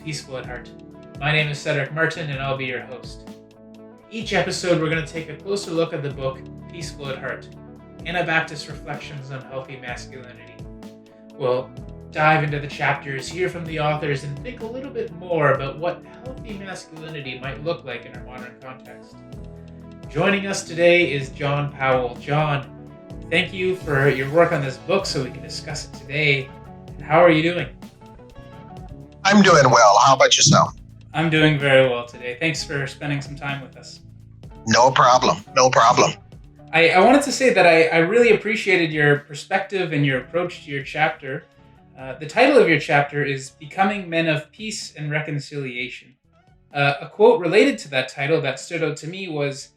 Peaceful at Heart. My name is Cedric Martin and I'll be your host. Each episode we're going to take a closer look at the book Peaceful at Heart, Anabaptist Reflections on Healthy Masculinity. We'll dive into the chapters, hear from the authors, and think a little bit more about what healthy masculinity might look like in our modern context. Joining us today is John Powell. John, thank you for your work on this book so we can discuss it today. How are you doing? I'm doing well. How about yourself? I'm doing very well today. Thanks for spending some time with us. No problem. I wanted to say that I really appreciated your perspective and your approach to your chapter. The title of your chapter is Becoming Men of Peace and Reconciliation. A quote related to that title that stood out to me was,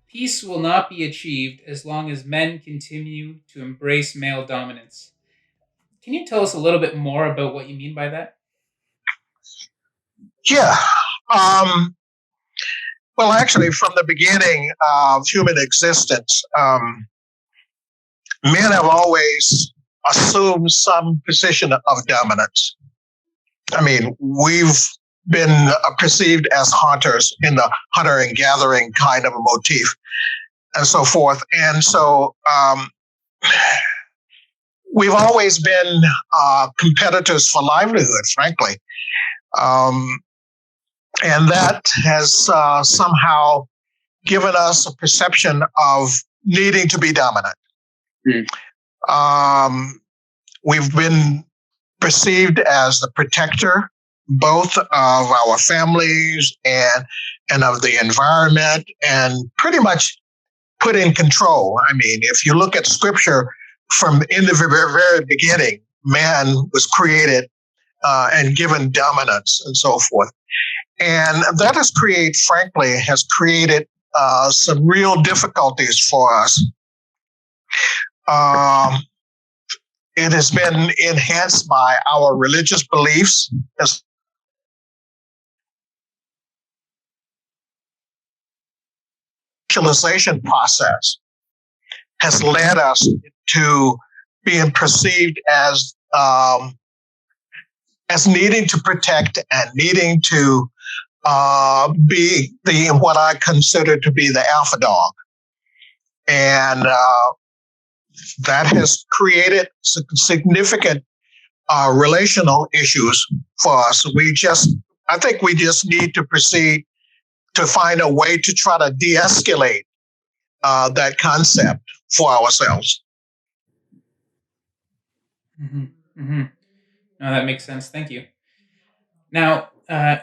"Peace will not be achieved as long as men continue to embrace male dominance." Can you tell us a little bit more about what you mean by that? Yeah. Well, actually, from the beginning of human existence, men have always assumed some position of dominance. I mean, we've been perceived as hunters in the hunter and gathering kind of a motif and so forth. And so we've always been competitors for livelihood, frankly. And that has somehow given us a perception of needing to be dominant. We've been perceived as the protector, both of our families and of the environment, and pretty much put in control. I mean, if you look at scripture from in the very beginning, man was created and given dominance and so forth. And that has created some real difficulties for us. It has been enhanced by our religious beliefs. The socialization process has led us to being perceived as needing to protect and needing to be what I consider to be the alpha dog. And that has created significant relational issues for us. I think we just need to proceed to find a way to try to de-escalate that concept for ourselves. Mm-hmm. Mm-hmm. No, that makes sense. Thank you. Now,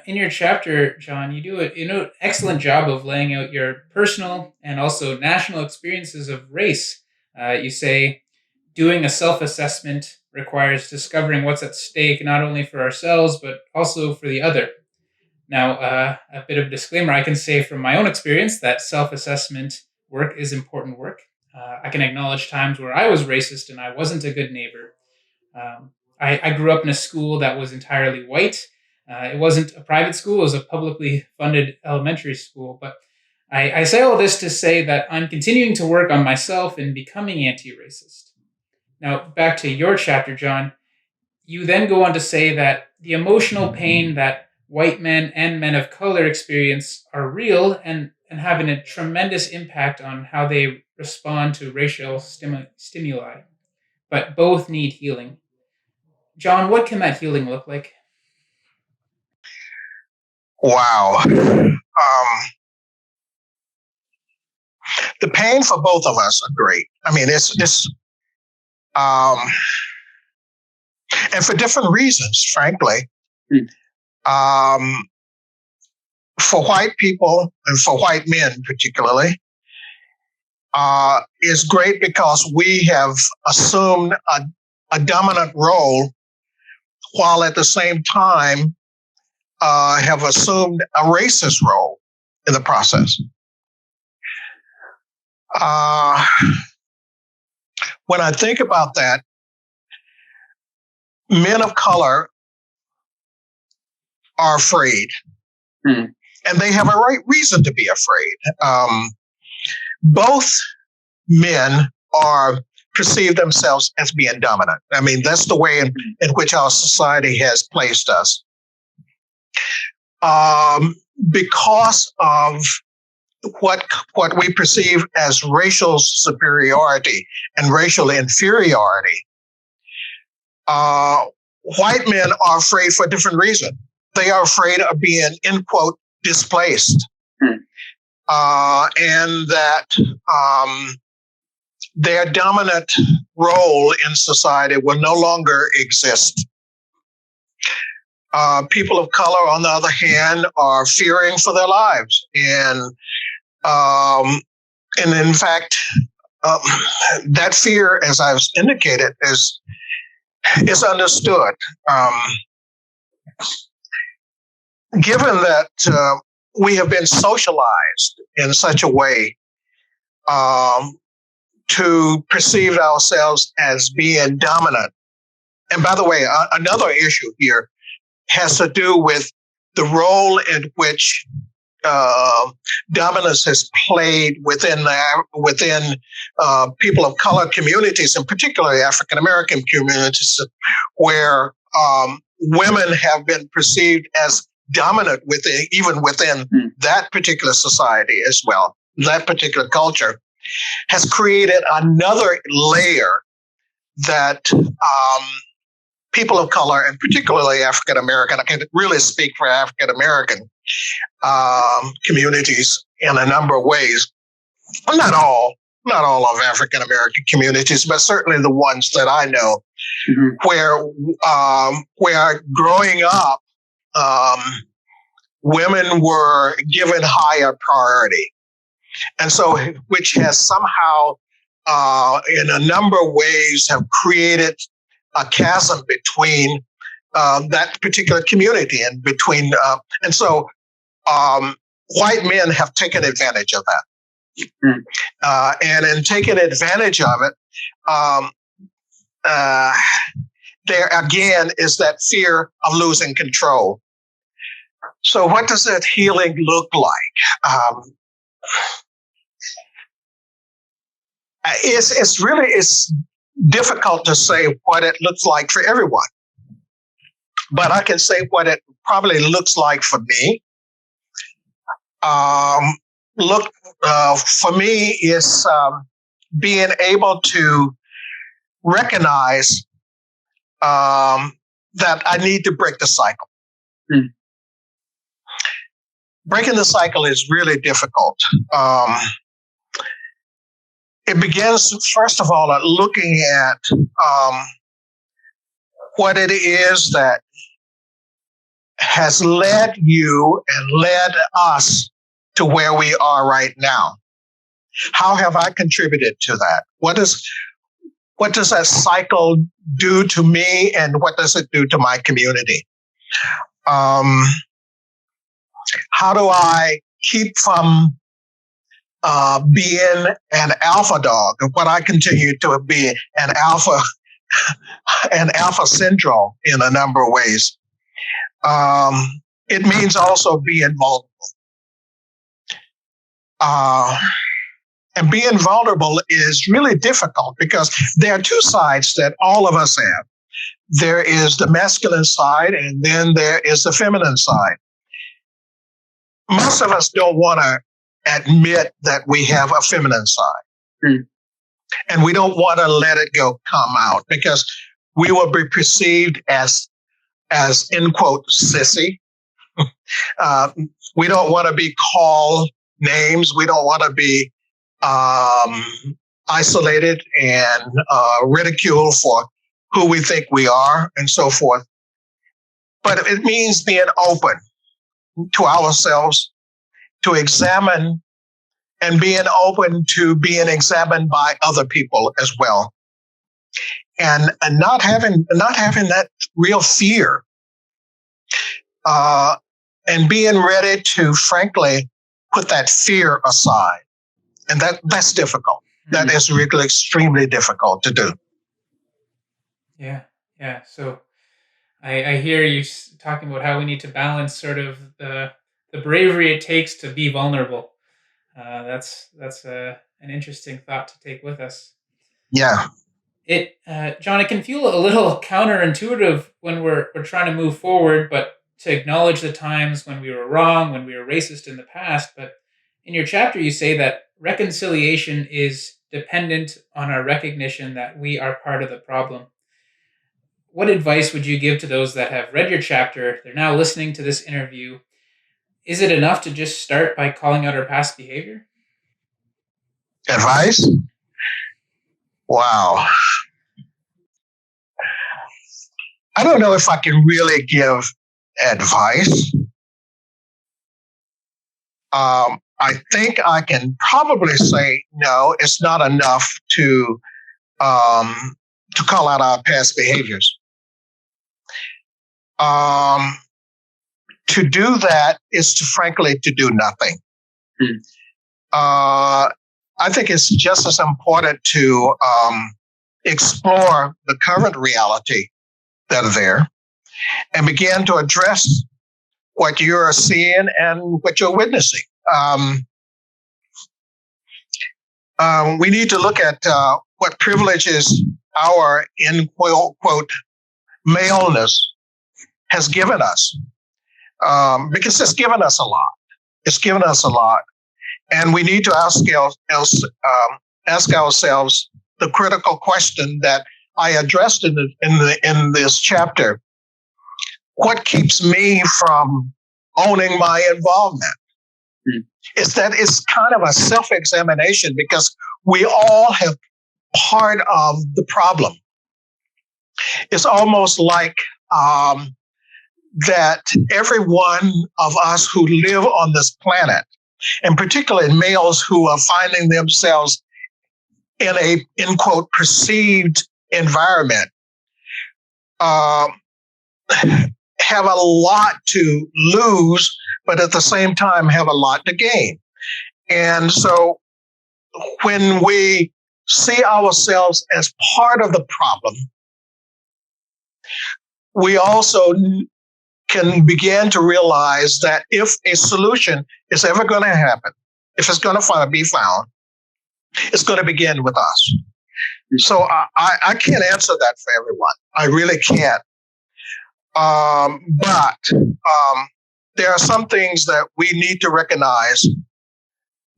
in your chapter, John, you do an excellent job of laying out your personal and also national experiences of race. You say, doing a self-assessment requires discovering what's at stake, not only for ourselves, but also for the other. Now, a bit of a disclaimer, I can say from my own experience that self-assessment work is important work. I can acknowledge times where I was racist and I wasn't a good neighbor. I grew up in a school that was entirely white. It wasn't a private school, it was a publicly funded elementary school. But I say all this to say that I'm continuing to work on myself in becoming anti-racist. Now, back to your chapter, John, you then go on to say that the emotional pain that white men and men of color experience are real and having a tremendous impact on how they respond to racial stimuli. But both need healing. John, what can that healing look like? Wow. The pain for both of us are great. I mean, it's and for different reasons, frankly. For white people and for white men particularly, is great because we have assumed a dominant role while at the same time have assumed a racist role in the process. When I think about that, men of color are afraid, and they have a right reason to be afraid. Both men perceive themselves as being dominant. I mean, that's the way in which our society has placed us. because of what we perceive as racial superiority and racial inferiority. White men are afraid for a different reason. They are afraid of being, end quote, displaced. And that their dominant role in society will no longer exist. People of color, on the other hand, are fearing for their lives. And in fact, that fear, as I've indicated, is understood. Given that we have been socialized in such a way to perceive ourselves as being dominant. And by the way, another issue here has to do with the role in which dominance has played within people of color communities, and particularly African American communities, where women have been perceived as dominant even within that particular society as well. That particular culture has created another layer that people of color, and particularly African American, I can really speak for African American communities in a number of ways. Well, not all of African American communities, but certainly the ones that I know, where growing up, women were given higher priority. And so, which has somehow, in a number of ways, have created a chasm between that particular community and between, and so white men have taken advantage of that. And in taking advantage of it, there again is that fear of losing control. So what does that healing look like? It's difficult to say what it looks like for everyone, but I can say what it probably looks like for me. For me is being able to recognize that I need to break the cycle. Breaking the cycle is really difficult. It begins, first of all, at looking at what it is that has led you and led us to where we are right now. How have I contributed to that? What does that cycle do to me, and what does it do to my community? How do I keep from being an alpha dog, and what I continue to be an alpha syndrome in a number of ways? It means also being vulnerable. And being vulnerable is really difficult because there are two sides that all of us have. There is the masculine side, and then there is the feminine side. Most of us don't want to admit that we have a feminine side. And we don't want to let it come out because we will be perceived as end quote, sissy. We don't want to be called names. We don't want to be isolated and ridiculed for who we think we are and so forth. But it means being open to ourselves, to examine, and being open to being examined by other people as well. And not having that real fear, and being ready to, frankly, put that fear aside. And that's difficult. That is really extremely difficult to do. Yeah. So I hear you talking about how we need to balance sort of the bravery it takes to be vulnerable. That's an interesting thought to take with us. Yeah. John, it can feel a little counterintuitive when we're trying to move forward, but to acknowledge the times when we were wrong, when we were racist in the past. But in your chapter, you say that reconciliation is dependent on our recognition that we are part of the problem. What advice would you give to those that have read your chapter? They're now listening to this interview. Is it enough to just start by calling out our past behavior? Advice? Wow. I don't know if I can really give advice. I think I can probably say no. It's not enough to call out our past behaviors. To do that is frankly to do nothing. I think it's just as important to explore the current reality that are there and begin to address what you're seeing and what you're witnessing. We need to look at what privileges our, in quote, maleness has given us, because it's given us a lot. It's given us a lot. And we need to ask ourselves the critical question that I addressed in this chapter. What keeps me from owning my involvement? It's that it's kind of a self-examination, because we all have part of the problem. It's almost like that every one of us who live on this planet, and particularly males who are finding themselves in a, in quote, perceived environment, have a lot to lose, but at the same time have a lot to gain. And so when we see ourselves as part of the problem, we also can begin to realize that if a solution is ever going to happen, if it's going to be found, it's going to begin with us. So I can't answer that for everyone. I really can't. But there are some things that we need to recognize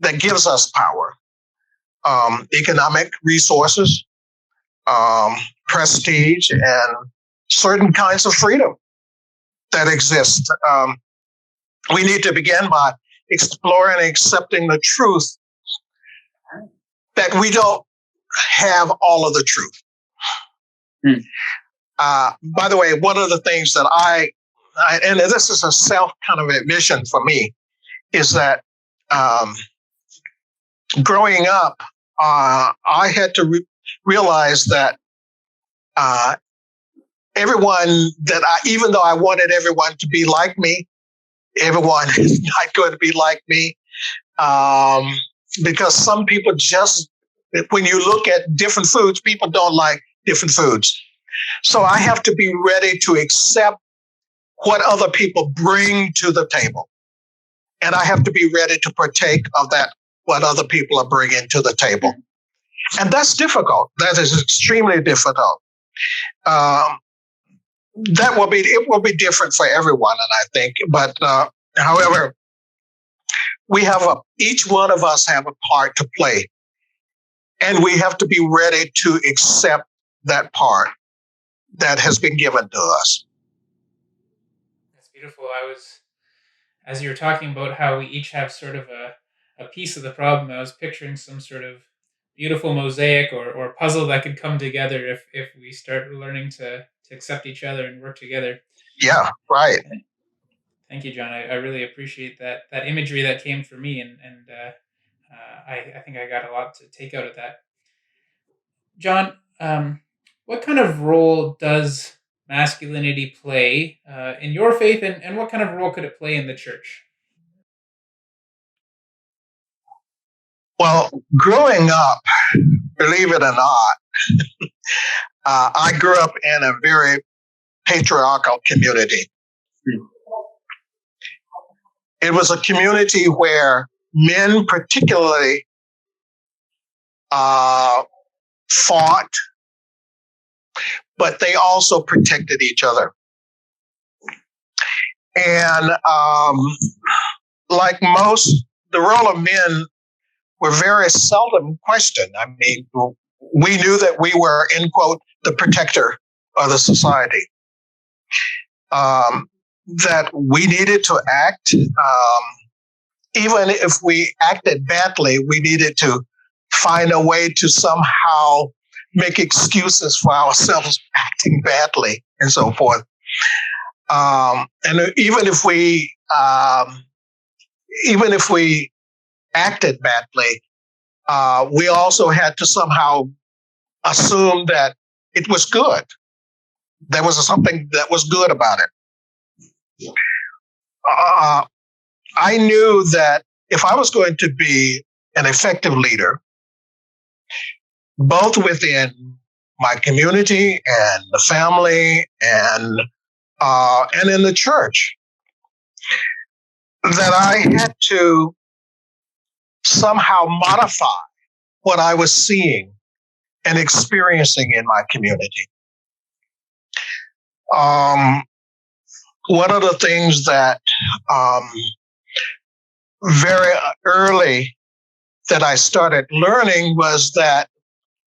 that gives us power. Economic resources, prestige, and certain kinds of freedom that exist. We need to begin by exploring and accepting the truth that we don't have all of the truth. By the way, one of the things that I and this is a self kind of admission for me, is that growing up, I had to realize that everyone that even though I wanted everyone to be like me, everyone is not going to be like me, because some people just, when you look at different foods, people don't like different foods. So I have to be ready to accept what other people bring to the table. And I have to be ready to partake of that, what other people are bringing to the table. And that's difficult. That is extremely difficult. It will be different for everyone, and I think. But however, each one of us have a part to play, and we have to be ready to accept that part that has been given to us. That's beautiful. As you were talking about how we each have sort of a piece of the problem, I was picturing some sort of beautiful mosaic or puzzle that could come together if we start learning to accept each other and work together. Yeah, right. Thank you, John. I really appreciate that imagery that came for me, and I think I got a lot to take out of that. John, what kind of role does masculinity play in your faith, and what kind of role could it play in the church? Well, growing up, believe it or not, I grew up in a very patriarchal community. It was a community where men particularly fought, but they also protected each other. And like most, the role of men were very seldom questioned. I mean, we knew that we were, end quote, the protector of the society, that we needed to act. Even if we acted badly, we needed to find a way to somehow make excuses for ourselves acting badly and so forth. And even if we acted badly, we also had to somehow assume that it was good. There was something that was good about it. I knew that if I was going to be an effective leader, both within my community and the family and in the church, that I had to somehow modify what I was seeing and experiencing in my community. One of the things that very early that I started learning was that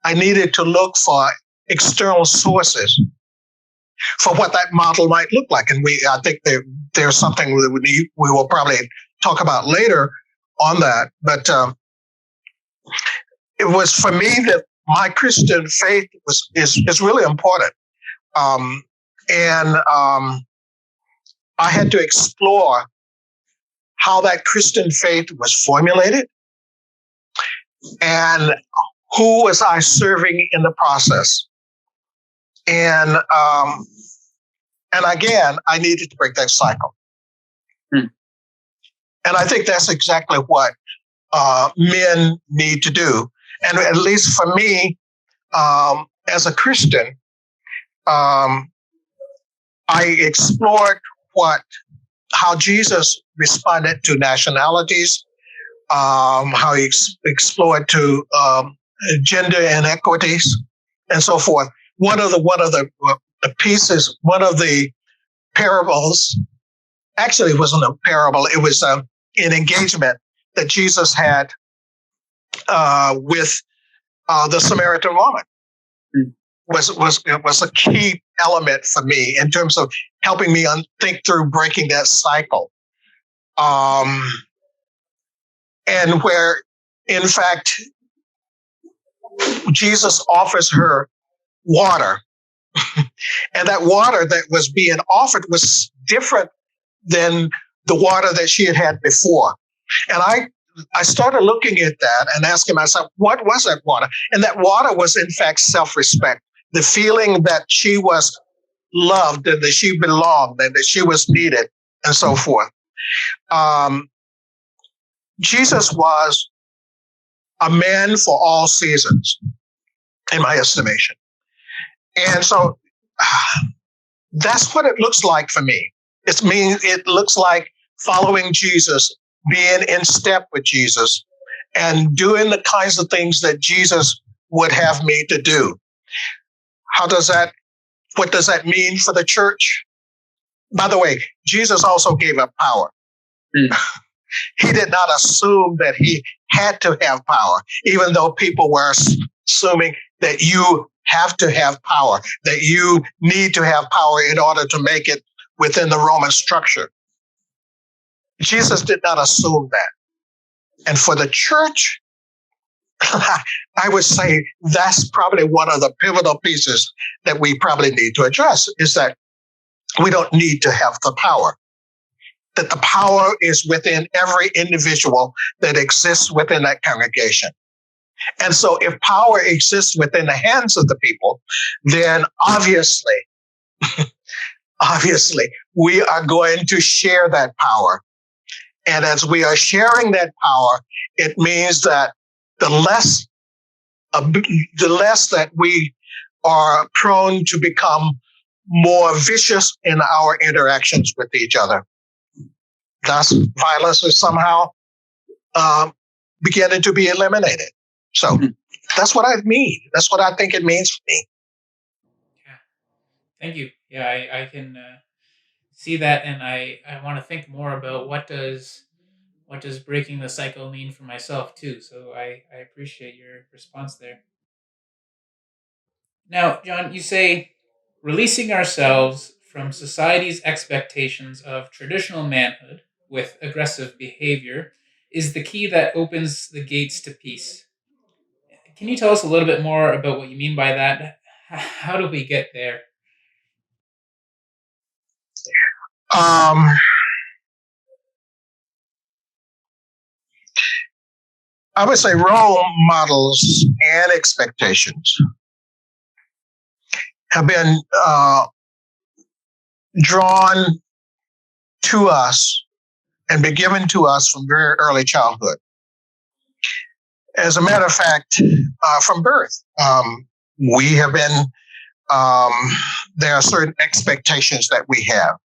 I needed to look for external sources for what that model might look like. And I think there's something that we will probably talk about later on that. But it was for me that my Christian faith is really important. And I had to explore how that Christian faith was formulated and who was I serving in the process. And again, I needed to break that cycle. And I think that's exactly what men need to do. And at least for me, as a Christian, I explored how Jesus responded to nationalities, how he explored to gender inequities, and so forth. One of the pieces, one of the parables, actually it wasn't a parable, it was an engagement that Jesus had with the Samaritan woman. Was a key element for me in terms of helping me think through breaking that cycle. And where, in fact, Jesus offers her water. And that water that was being offered was different than the water that she had had before. And I started looking at that and asking myself, what was that water? And that water was, in fact, self-respect. The feeling that she was loved and that she belonged and that she was needed and so forth. Jesus was a man for all seasons, in my estimation. And so that's what it looks like for me. It looks like following Jesus, being in step with Jesus, and doing the kinds of things that Jesus would have me to do. What does that mean for the church? By the way, Jesus also gave up power. He did not assume that he had to have power, even though people were assuming that you have to have power, that you need to have power in order to make it within the Roman structure. Jesus did not assume that. And for the church, I would say that's probably one of the pivotal pieces that we probably need to address, is that we don't need to have the power. That the power is within every individual that exists within that congregation. And so if power exists within the hands of the people, then obviously, we are going to share that power. And as we are sharing that power, it means that the less that we are prone to become more vicious in our interactions with each other. Thus, violence is somehow beginning to be eliminated. So that's what I mean. That's what I think it means for me. Yeah. Thank you. Yeah, I can see that, and I want to think more about what does breaking the cycle mean for myself too. So I appreciate your response there. Now, John, you say releasing ourselves from society's expectations of traditional manhood with aggressive behavior is the key that opens the gates to peace. Can you tell us a little bit more about what you mean by that? How do we get there? Um, I would say role models and expectations have been drawn to us and been given to us from very early childhood. As a matter of fact, from birth, we have been, there are certain expectations that we have.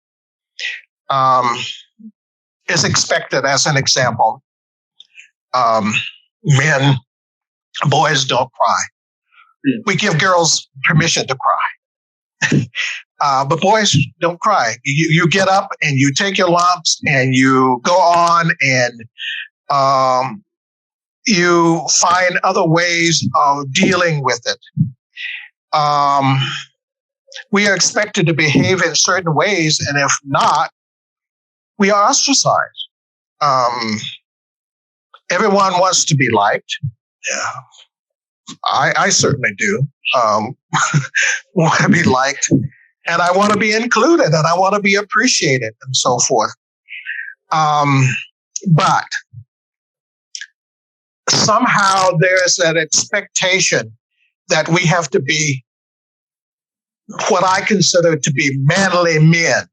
It's expected, as an example, men, boys don't cry. We give girls permission to cry. But boys don't cry. You get up and you take your lumps and you go on and you find other ways of dealing with it. We are expected to behave in certain ways, and if not, we are ostracized. Everyone wants to be liked. Yeah, I certainly do. Want to be liked, and I want to be included, and I want to be appreciated, and so forth. But somehow there's that expectation that we have to be what I consider to be manly men.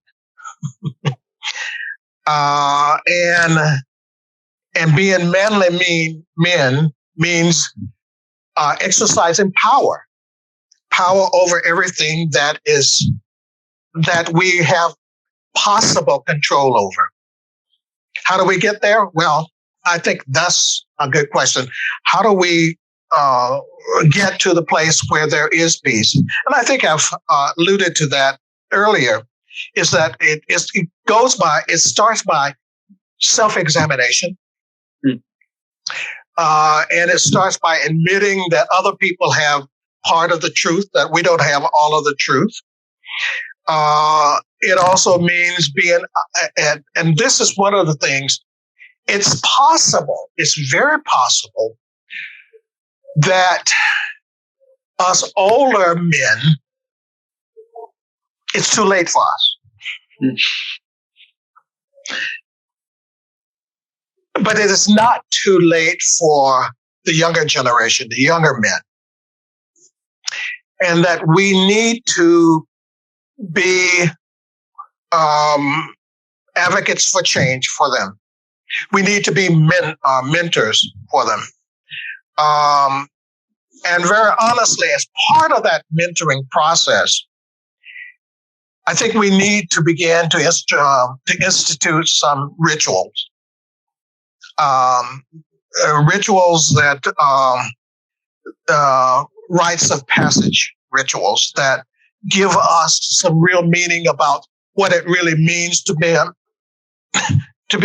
And being manly men means exercising power over everything that we have possible control over. How do we get there? Well, I think that's a good question. How do we get to the place where there is peace? And I think I've alluded to that earlier, is that it starts by self-examination. And it starts by admitting that other people have part of the truth, that we don't have all of the truth. It also means being, and this is one of the things, it's very possible that us older men, it's too late for us. But it is not too late for the younger generation, the younger men. And that we need to be advocates for change for them. We need to be mentors for them. And very honestly, as part of that mentoring process, I think we need to begin to institute some rituals. Rituals that rites of passage rituals that give us some real meaning about what it really means to be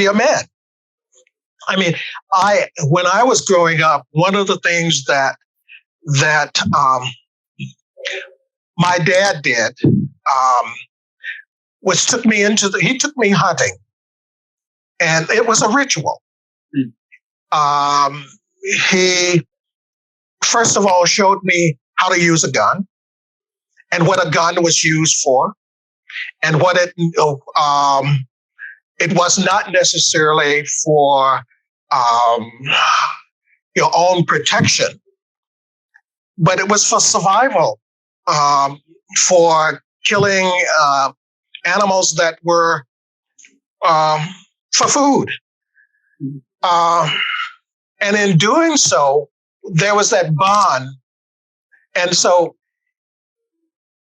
a man. I mean, when I was growing up, one of the things that my dad did was he took me hunting, and it was a ritual. He first of all showed me how to use a gun and what a gun was used for, and what it was not necessarily for your own protection, but it was for survival, for killing animals that were for food. And in doing so, there was that bond. And so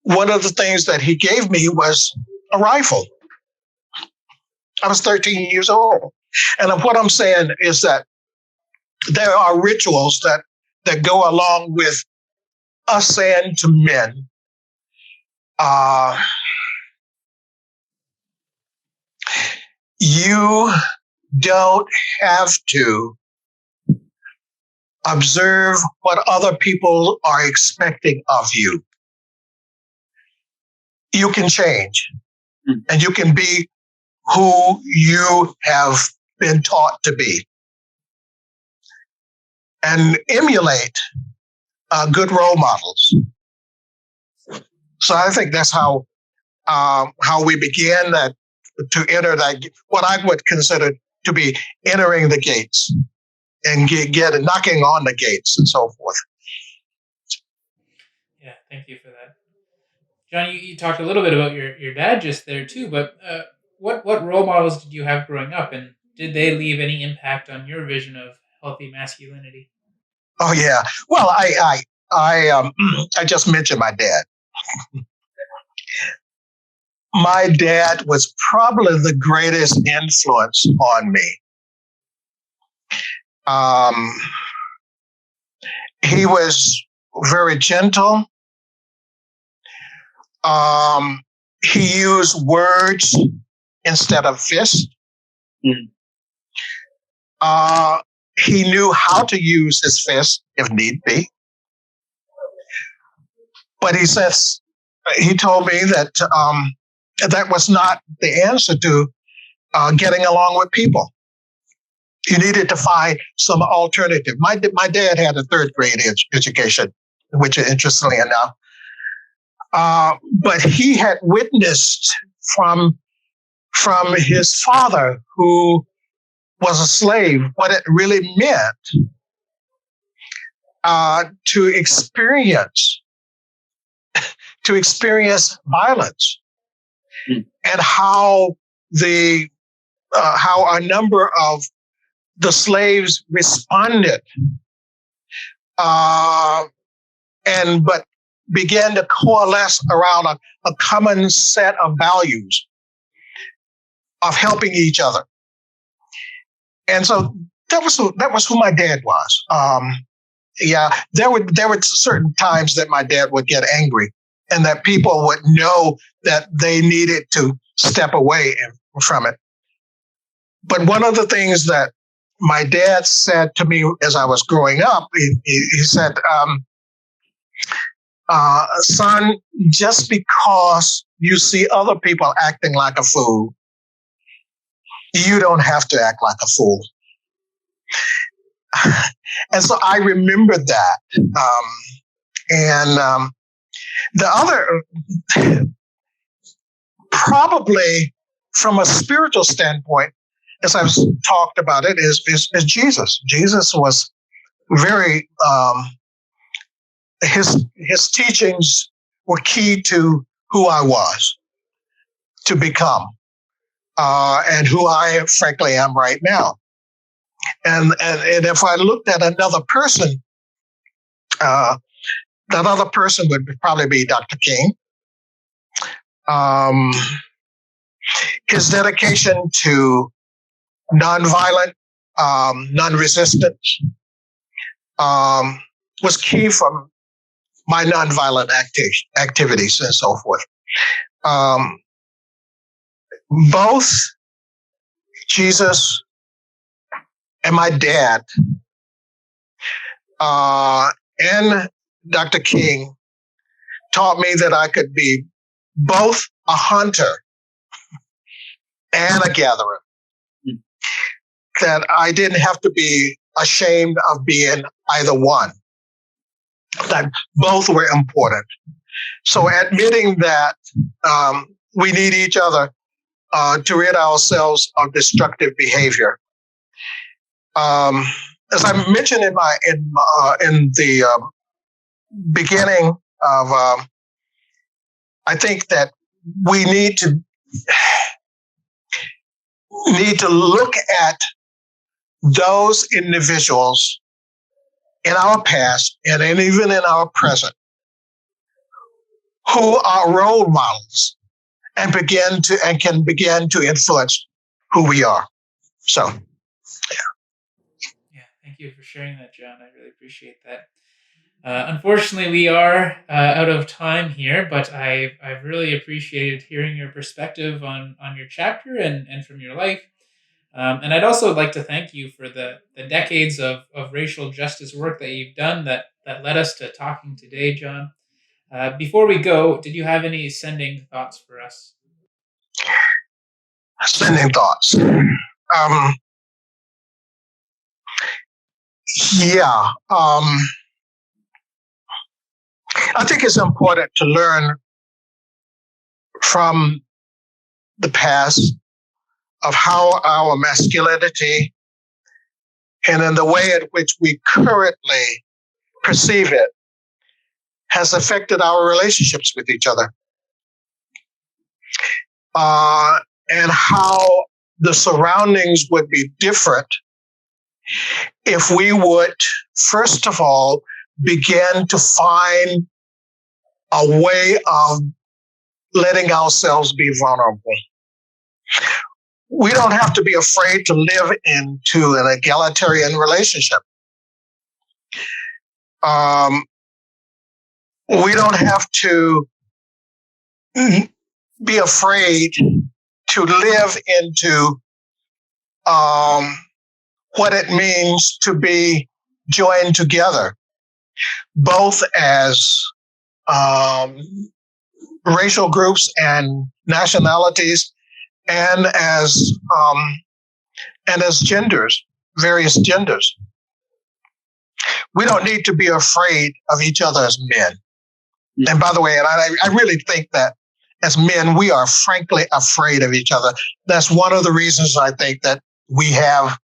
one of the things that he gave me was a rifle. I was 13 years old. And what I'm saying is that there are rituals that go along with us saying to men, You don't have to observe what other people are expecting of you. You can change, and you can be who you have been taught to be, and emulate good role models. So I think that's how we began that, to enter that, what I would consider to be entering the gates and get knocking on the gates and so forth. Yeah, thank you for that. John, you talked a little bit about your dad just there too, but what role models did you have growing up, and did they leave any impact on your vision of healthy masculinity? Oh yeah. Well, I just mentioned my dad. My dad was probably the greatest influence on me. He was very gentle. He used words instead of fists. He knew how to use his fist if need be. But he told me that that was not the answer to getting along with people. You needed to find some alternative. My dad had a third grade education, which is interestingly enough. But he had witnessed from his father, who was a slave, what it really meant to experience violence, and how how a number of the slaves responded, but began to coalesce around a common set of values of helping each other. And so that was who my dad was. Yeah, there were certain times that my dad would get angry, and that people would know that they needed to step away from it. But one of the things that my dad said to me as I was growing up, he said, son, just because you see other people acting like a fool, you don't have to act like a fool. And so I remembered that. The other, probably from a spiritual standpoint, as I've talked about it, is Jesus. Jesus was very, his teachings were key to who I was to become, and who I frankly am right now. And if I looked at another person, that other person would probably be Dr. King. His dedication to nonviolent, non-resistance, was key for my nonviolent activities and so forth. Both Jesus and my dad and Dr. King taught me that I could be both a hunter and a gatherer. That I didn't have to be ashamed of being either one. That both were important. So admitting that we need each other to rid ourselves of destructive behavior. As I mentioned in the beginning of, I think that we need to look at those individuals in our past and even in our present who are role models and can begin to influence who we are. So, yeah, thank you for sharing that, John. I really appreciate that. Unfortunately, we are out of time here, but I've really appreciated hearing your perspective on your chapter and from your life. And I'd also like to thank you for the decades of racial justice work that you've done that led us to talking today, John. Before we go, did you have any sending thoughts for us? Sending thoughts. Yeah. I think it's important to learn from the past of how our masculinity and in the way in which we currently perceive it has affected our relationships with each other. And how the surroundings would be different if we would, first of all, begin to find a way of letting ourselves be vulnerable. We don't have to be afraid to live into an egalitarian relationship. We don't have to be afraid to live into what it means to be joined together, both as racial groups and nationalities, and as genders, various genders. We don't need to be afraid of each other as men. And by the way, and I really think that as men, we are frankly afraid of each other. That's one of the reasons I think that we have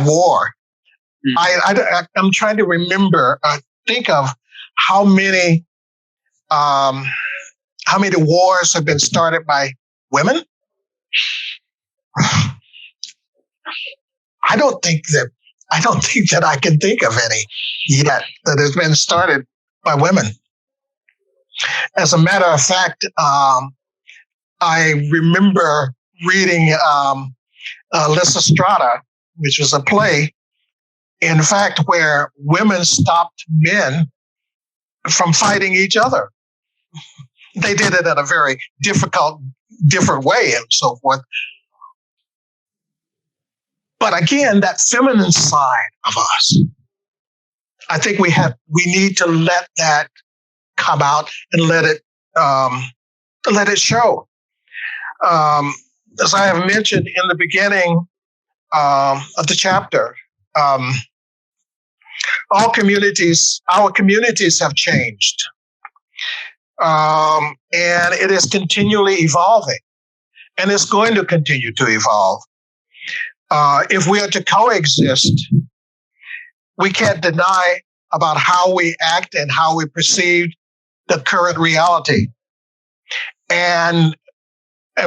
war. I'm trying to remember, think of how many wars have been started by women. I don't think that I can think of any yet that has been started by women. As a matter of fact, I remember reading Lysistrata, which was a play, in fact, where women stopped men from fighting each other. They did it in a very different way and so forth. But again, that feminine side of us, I think we need to let that come out and let it show. As I have mentioned in the beginning of the chapter, our communities have changed. And it is continually evolving, and it's going to continue to evolve. If we are to coexist, we can't deny about how we act and how we perceive the current reality. And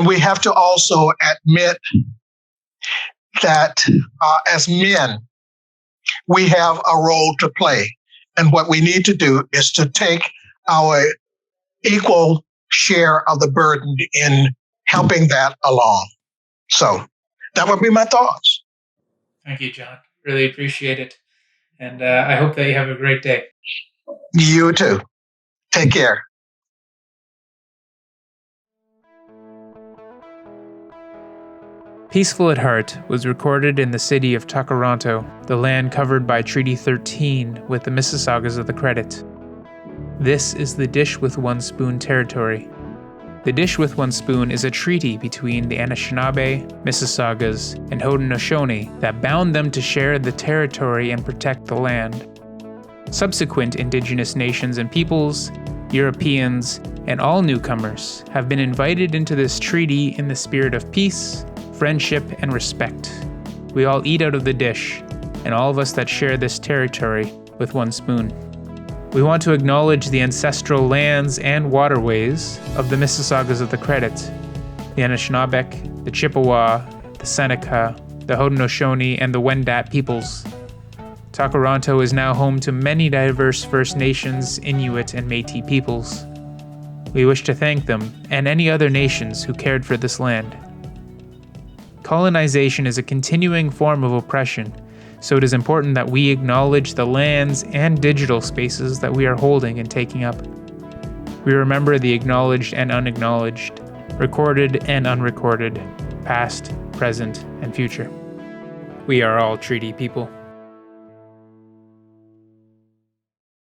we have to also admit that as men, we have a role to play. And what we need to do is to take our equal share of the burden in helping that along. So that would be my thoughts. Thank you, John. Really appreciate it. And I hope that you have a great day. You too. Take care. Peaceful at Heart was recorded in the city of Takaranto, the land covered by Treaty 13 with the Mississaugas of the Credit. This is the Dish with One Spoon territory. The Dish with One Spoon is a treaty between the Anishinaabe, Mississaugas, and Haudenosaunee that bound them to share the territory and protect the land. Subsequent indigenous nations and peoples, Europeans, and all newcomers have been invited into this treaty in the spirit of peace, friendship, and respect. We all eat out of the dish, and all of us that share this territory with one spoon. We want to acknowledge the ancestral lands and waterways of the Mississaugas of the Credit, the Anishinaabe, the Chippewa, the Seneca, the Haudenosaunee, and the Wendat peoples. Takaranto is now home to many diverse First Nations, Inuit, and Métis peoples. We wish to thank them and any other nations who cared for this land. Colonization is a continuing form of oppression So it is important that we acknowledge the lands and digital spaces that we are holding and taking up. We remember the acknowledged and unacknowledged, recorded and unrecorded, past, present, and future. We are all treaty people.